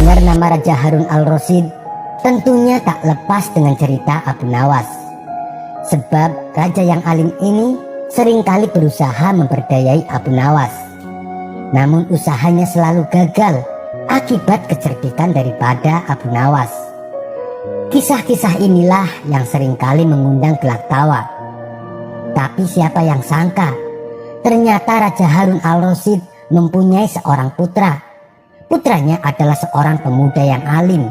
mendengar nama Raja Harun al-Rasyid, tentunya tak lepas dengan cerita Abu Nawas. Sebab raja yang alim ini seringkali berusaha memperdayai Abu Nawas. Namun usahanya selalu gagal akibat kecerdikan daripada Abu Nawas. Kisah-kisah inilah yang seringkali mengundang gelak tawa. Tapi siapa yang sangka, ternyata Raja Harun al-Rasyid mempunyai seorang putra. Putranya adalah seorang pemuda yang alim.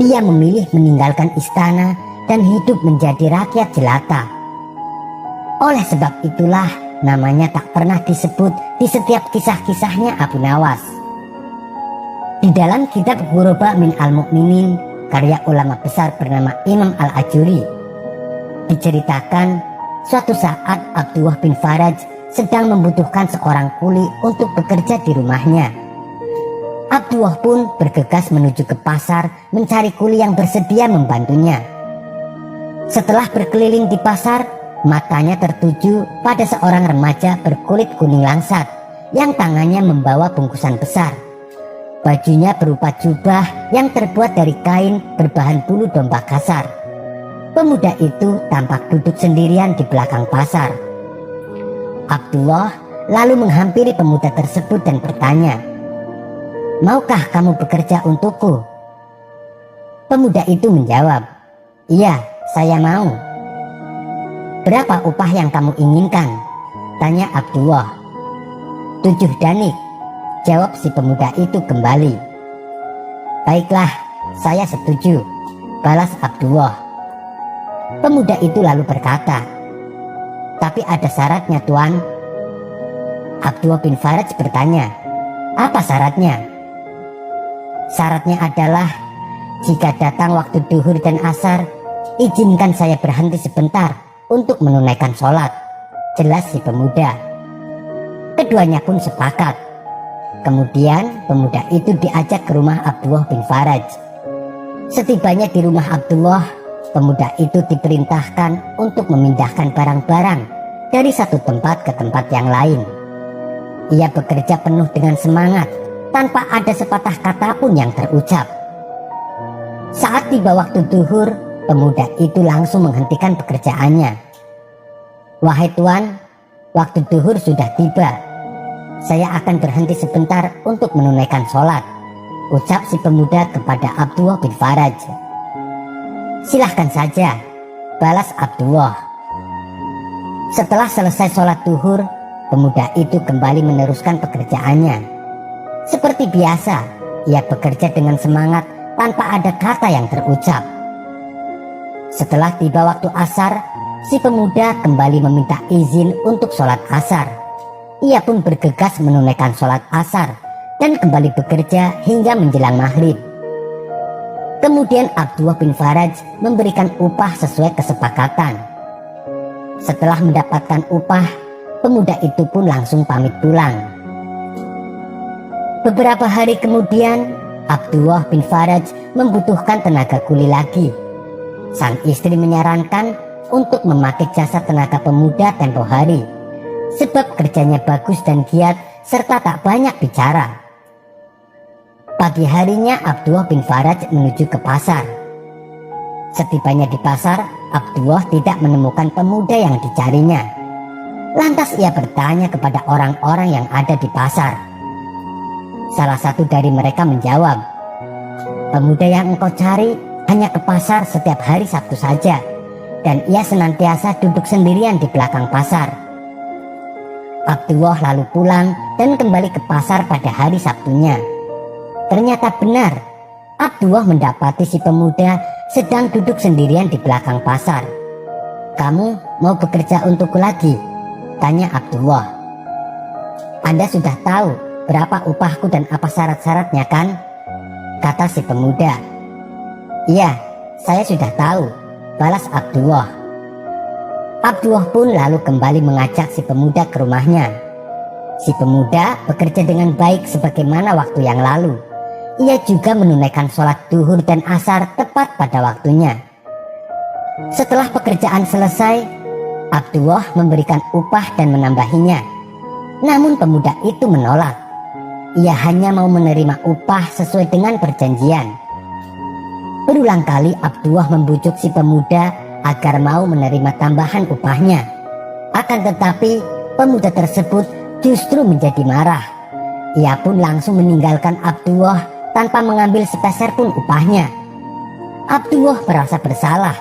Dia memilih meninggalkan istana dan hidup menjadi rakyat jelata. Oleh sebab itulah namanya tak pernah disebut di setiap kisah-kisahnya Abu Nawas. Di dalam kitab Ghuraba min al-Mu'minin karya ulama besar bernama Imam al-Ajuri, diceritakan suatu saat Abdullah bin Faraj sedang membutuhkan seorang kuli untuk bekerja di rumahnya. Abdullah pun bergegas menuju ke pasar mencari kuli yang bersedia membantunya. Setelah berkeliling di pasar, matanya tertuju pada seorang remaja berkulit kuning langsat yang tangannya membawa bungkusan besar. Bajunya berupa jubah yang terbuat dari kain berbahan bulu domba kasar. Pemuda itu tampak duduk sendirian di belakang pasar. Abdullah lalu menghampiri pemuda tersebut dan bertanya, "Maukah kamu bekerja untukku?" Pemuda itu menjawab, "Iya, saya mau." "Berapa upah yang kamu inginkan?" tanya Abdullah. "7 danik," jawab si pemuda itu kembali. "Baiklah, saya setuju," balas Abdullah. Pemuda itu lalu berkata, "Tapi ada syaratnya, Tuan." Abdullah bin Faraj bertanya, "Apa syaratnya?" "Syaratnya adalah jika datang waktu duhur dan asar, izinkan saya berhenti sebentar untuk menunaikan sholat," jelas si pemuda. Keduanya pun sepakat. Kemudian pemuda itu diajak ke rumah Abdullah bin Faraj. Setibanya di rumah Abdullah, pemuda itu diperintahkan untuk memindahkan barang-barang dari satu tempat ke tempat yang lain. Ia bekerja penuh dengan semangat tanpa ada sepatah kata pun yang terucap. Saat tiba waktu duhur, pemuda itu langsung menghentikan pekerjaannya. "Wahai Tuan, waktu duhur sudah tiba. Saya akan berhenti sebentar untuk menunaikan sholat," ucap si pemuda kepada Abdullah bin Faraj. "Silahkan saja," balas Abdullah. Setelah selesai sholat duhur, pemuda itu kembali meneruskan pekerjaannya. Seperti biasa, ia bekerja dengan semangat tanpa ada kata yang terucap. Setelah tiba waktu asar, si pemuda kembali meminta izin untuk sholat asar. Ia pun bergegas menunaikan sholat asar dan kembali bekerja hingga menjelang maghrib. Kemudian Abdullah bin Faraj memberikan upah sesuai kesepakatan. Setelah mendapatkan upah, pemuda itu pun langsung pamit pulang. Beberapa hari kemudian, Abdullah bin Faraj membutuhkan tenaga kuli lagi. Sang istri menyarankan untuk memakai jasa tenaga pemuda tempo hari, sebab kerjanya bagus dan giat serta tak banyak bicara. Pagi harinya Abdullah bin Faraj menuju ke pasar. Setibanya di pasar, Abdullah tidak menemukan pemuda yang dicarinya. Lantas ia bertanya kepada orang-orang yang ada di pasar. Salah satu dari mereka menjawab, "Pemuda yang engkau cari hanya ke pasar setiap hari Sabtu saja, dan ia senantiasa duduk sendirian di belakang pasar." Abdullah lalu pulang dan kembali ke pasar pada hari Sabtunya. Ternyata benar, Abdullah mendapati si pemuda sedang duduk sendirian di belakang pasar. "Kamu mau bekerja untukku lagi?" tanya Abdullah. "Anda sudah tahu berapa upahku dan apa syarat-syaratnya, kan?" kata si pemuda. "Iya, saya sudah tahu," balas Abdullah. Abdullah pun lalu kembali mengajak si pemuda ke rumahnya. Si pemuda bekerja dengan baik sebagaimana waktu yang lalu. Ia juga menunaikan sholat duhur dan asar tepat pada waktunya. Setelah pekerjaan selesai, Abdullah memberikan upah dan menambahinya. Namun pemuda itu menolak. ia hanya mau menerima upah sesuai dengan perjanjian. Berulang kali Abdullah membujuk si pemuda agar mau menerima tambahan upahnya. Akan tetapi pemuda tersebut justru menjadi marah. Ia pun langsung meninggalkan Abdullah tanpa mengambil sepeser pun upahnya. Abdullah merasa bersalah.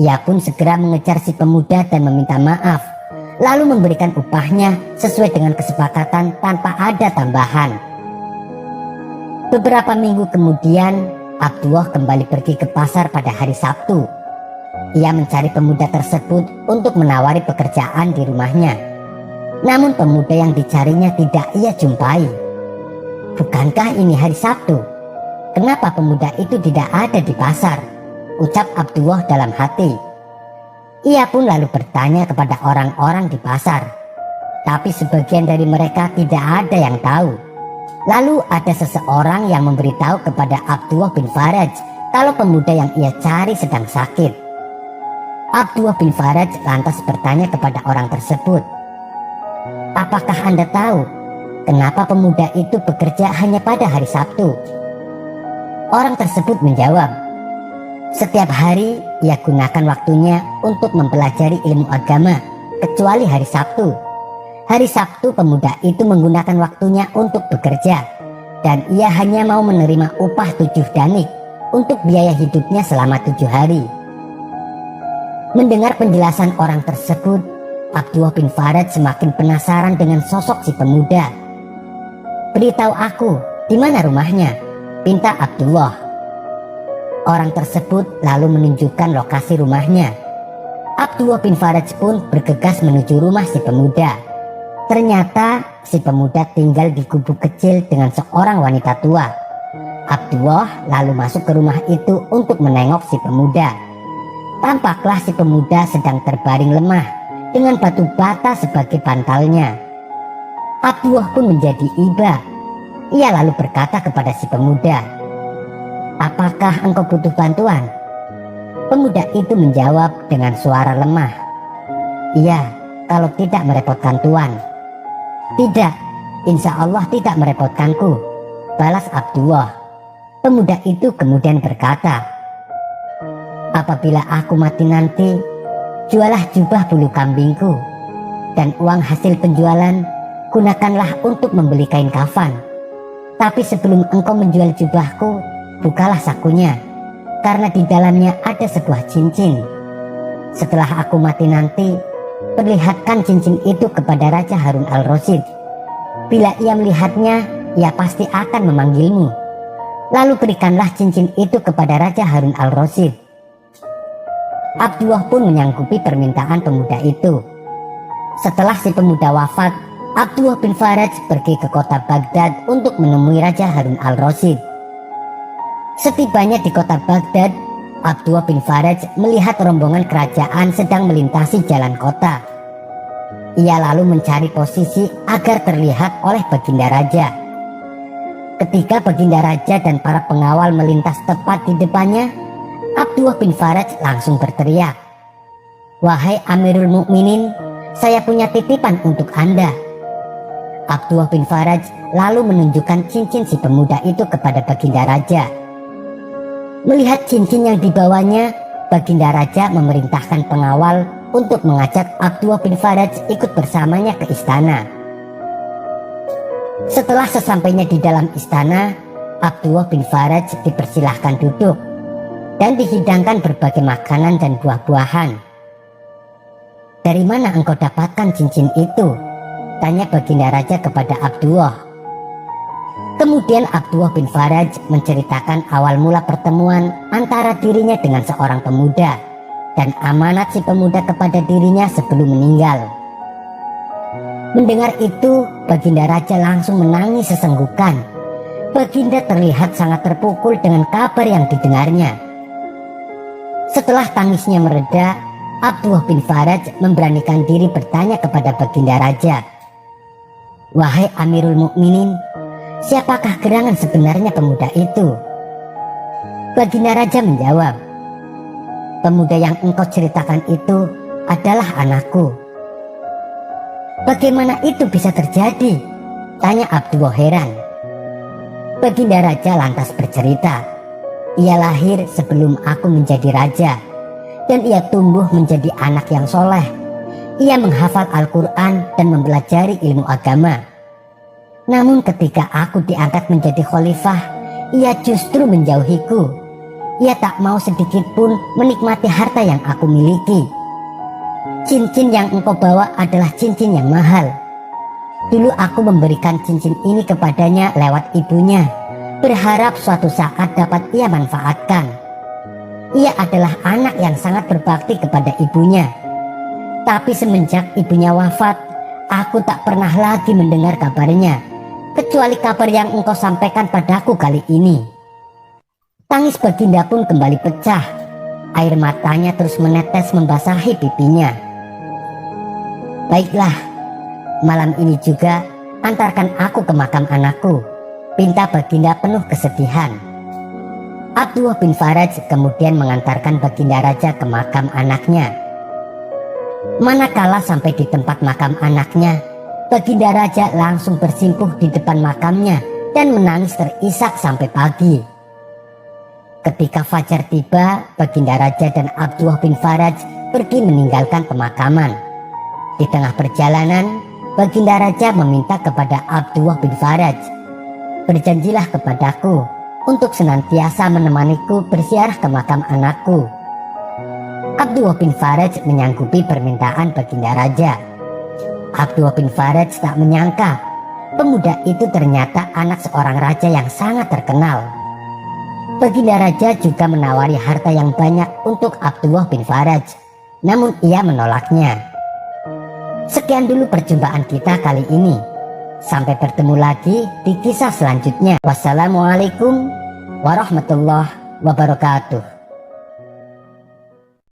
Ia pun segera mengejar si pemuda dan meminta maaf, lalu memberikan upahnya sesuai dengan kesepakatan tanpa ada tambahan. Beberapa minggu kemudian, Abdullah kembali pergi ke pasar pada hari Sabtu. Ia mencari pemuda tersebut untuk menawari pekerjaan di rumahnya. Namun pemuda yang dicarinya tidak ia jumpai. Bukankah ini hari Sabtu? Kenapa pemuda itu tidak ada di pasar? Ucap Abdullah dalam hati. Ia pun lalu bertanya kepada orang-orang di pasar. Tapi sebagian dari mereka tidak ada yang tahu. Lalu ada seseorang yang memberitahu kepada Abdullah bin Faraj kalau pemuda yang ia cari sedang sakit. Abdullah bin Faraj lantas bertanya kepada orang tersebut, "Apakah Anda tahu kenapa pemuda itu bekerja hanya pada hari Sabtu?" Orang tersebut menjawab, "Setiap hari ia gunakan waktunya untuk mempelajari ilmu agama, kecuali hari Sabtu. Hari Sabtu pemuda itu menggunakan waktunya untuk bekerja, dan ia hanya mau menerima upah 7 danik untuk biaya hidupnya selama 7 hari." Mendengar penjelasan orang tersebut, Abdullah bin Faraj semakin penasaran dengan sosok si pemuda. "Beritahu aku, di mana rumahnya?" pinta Abdullah. Orang tersebut lalu menunjukkan lokasi rumahnya. Abdullah bin Faraj pun bergegas menuju rumah si pemuda. Ternyata si pemuda tinggal di gubuk kecil dengan seorang wanita tua. Abdullah lalu masuk ke rumah itu untuk menengok si pemuda. Tampaklah si pemuda sedang terbaring lemah dengan batu bata sebagai bantalnya. Abdullah pun menjadi iba. Ia lalu berkata kepada si pemuda, "Apakah engkau butuh bantuan?" Pemuda itu menjawab dengan suara lemah, "Iya, kalau tidak merepotkan Tuan." "Tidak, insya Allah tidak merepotkanku," balas Abdullah. Pemuda itu kemudian berkata, "Apabila aku mati nanti, jualah jubah bulu kambingku, dan uang hasil penjualan gunakanlah untuk membeli kain kafan. Tapi sebelum engkau menjual jubahku, bukalah sakunya, karena di dalamnya ada sebuah cincin. Setelah aku mati nanti, perlihatkan cincin itu kepada Raja Harun al-Rasyid. Bila ia melihatnya, ia pasti akan memanggilmu. Lalu berikanlah cincin itu kepada Raja Harun al-Rasyid." Abdullah pun menyanggupi permintaan pemuda itu. Setelah si pemuda wafat, Abdullah bin Faraj pergi ke kota Baghdad untuk menemui Raja Harun al-Rasyid. Setibanya di kota Baghdad, Abdullah bin Faraj melihat rombongan kerajaan sedang melintasi jalan kota. Ia lalu mencari posisi agar terlihat oleh Baginda Raja. Ketika Baginda Raja dan para pengawal melintas tepat di depannya, Abdullah bin Faraj langsung berteriak, "Wahai Amirul Mukminin, saya punya titipan untuk Anda." Abdullah bin Faraj lalu menunjukkan cincin si pemuda itu kepada Baginda Raja. Melihat cincin yang dibawanya, Baginda Raja memerintahkan pengawal untuk mengajak Abdullah bin Faraj ikut bersamanya ke istana. Setelah sesampainya di dalam istana, Abdullah bin Faraj dipersilahkan duduk dan dihidangkan berbagai makanan dan buah-buahan. "Dari mana engkau dapatkan cincin itu?" tanya Baginda Raja kepada Abdullah. Kemudian Abdullah bin Faraj menceritakan awal mula pertemuan antara dirinya dengan seorang pemuda dan amanat si pemuda kepada dirinya sebelum meninggal. Mendengar itu, Baginda Raja langsung menangis sesenggukan. Baginda terlihat sangat terpukul dengan kabar yang didengarnya. Setelah tangisnya mereda, Abdullah bin Faraj memberanikan diri bertanya kepada Baginda Raja, "Wahai Amirul Mukminin, siapakah gerangan sebenarnya pemuda itu?" Baginda Raja menjawab, "Pemuda yang engkau ceritakan itu adalah anakku." "Bagaimana itu bisa terjadi?" tanya Abdullah heran. Baginda Raja lantas bercerita, ia lahir sebelum aku menjadi raja, dan ia tumbuh menjadi anak yang soleh. Ia menghafal Al-Quran dan mempelajari ilmu agama. Namun ketika aku diangkat menjadi khalifah, ia justru menjauhiku. Ia tak mau sedikit pun menikmati harta yang aku miliki. Cincin yang engkau bawa adalah cincin yang mahal. Dulu aku memberikan cincin ini kepadanya lewat ibunya, berharap suatu saat dapat ia manfaatkan. Ia adalah anak yang sangat berbakti kepada ibunya. Tapi semenjak ibunya wafat, aku tak pernah lagi mendengar kabarnya, kecuali kabar yang engkau sampaikan padaku kali ini. Tangis Baginda pun kembali pecah. Air matanya terus menetes membasahi pipinya. Baiklah, malam ini juga antarkan aku ke makam anakku, pinta Baginda penuh kesedihan. Abdullah bin Faraj kemudian mengantarkan Baginda Raja ke makam anaknya. Manakala sampai di tempat makam anaknya, Baginda Raja langsung bersimpuh di depan makamnya dan menangis terisak sampai pagi. Ketika fajar tiba, Baginda Raja dan Abdullah bin Faraj pergi meninggalkan pemakaman. Di tengah perjalanan, Baginda Raja meminta kepada Abdullah bin Faraj, berjanjilah kepadaku untuk senantiasa menemaniku berziarah ke makam anakku. Abdullah bin Faraj menyanggupi permintaan Baginda Raja. Abdullah bin Faraj tak menyangka pemuda itu ternyata anak seorang raja yang sangat terkenal. Baginda Raja juga menawari harta yang banyak untuk Abdullah bin Faraj, namun ia menolaknya. Sekian dulu perjumpaan kita kali ini. Sampai bertemu lagi di kisah selanjutnya. Wassalamualaikum warahmatullahi wabarakatuh.